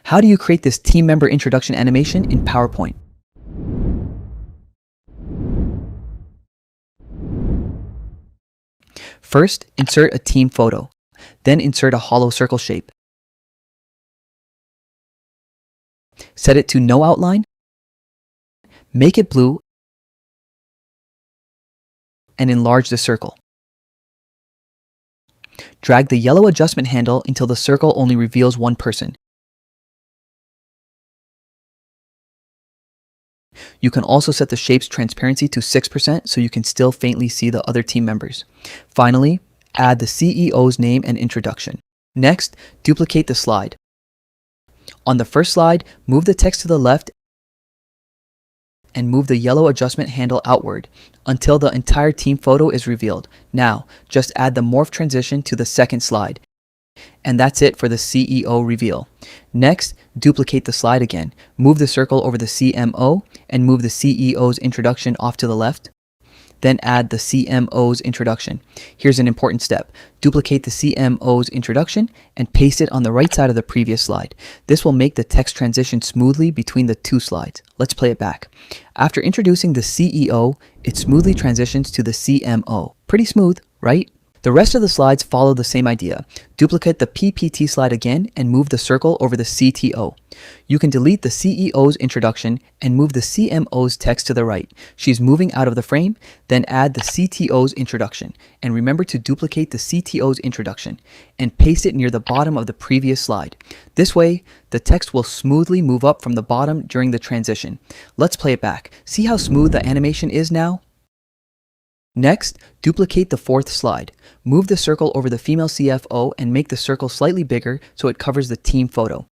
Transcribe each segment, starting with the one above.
How do you create this team member introduction animation in PowerPoint? First, insert a team photo. Then insert a hollow circle shape. Set it to no outline. Make it blue and enlarge the circle. Drag the yellow adjustment handle until the circle only reveals one person. You can also set the shape's transparency to 6% so you can still faintly see the other team members. Finally, add the CEO's name and introduction. Next, duplicate the slide. On the first slide, move the text to the left and move the yellow adjustment handle outward until the entire team photo is revealed. Now, just add the morph transition to the second slide. And that's it for the CEO reveal. Next, duplicate the slide again. Move the circle over the CMO and move the CEO's introduction off to the left. Then add the CMO's introduction. Here's an important step. Duplicate the CMO's introduction and paste it on the right side of the previous slide. This will make the text transition smoothly between the two slides. Let's play it back. After introducing the CEO, it smoothly transitions to the CMO. Pretty smooth, right? The rest of the slides follow the same idea. Duplicate the PPT slide again and move the circle over the CTO. You can delete the CEO's introduction and move the CMO's text to the right. She's moving out of the frame, then add the CTO's introduction. And remember to duplicate the CTO's introduction and paste it near the bottom of the previous slide. This way, the text will smoothly move up from the bottom during the transition. Let's play it back. See how smooth the animation is now? Next, duplicate the fourth slide. Move the circle over the female CFO and make the circle slightly bigger so it covers the team photo.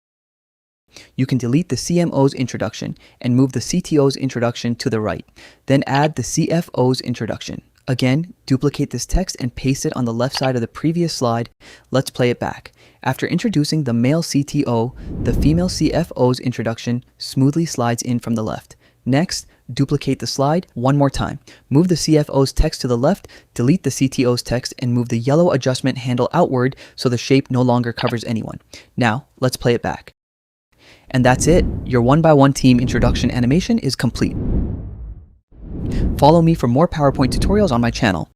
You can delete the CMO's introduction and move the CTO's introduction to the right. Then add the CFO's introduction. Again, duplicate this text and paste it on the left side of the previous slide. Let's play it back. After introducing the male CTO, the female CFO's introduction smoothly slides in from the left. Next, duplicate the slide one more time. Move the CFO's text to the left, delete the CTO's text, and move the yellow adjustment handle outward so the shape no longer covers anyone. Now, let's play it back. And that's it. Your one-by-one team introduction animation is complete. Follow me for more PowerPoint tutorials on my channel.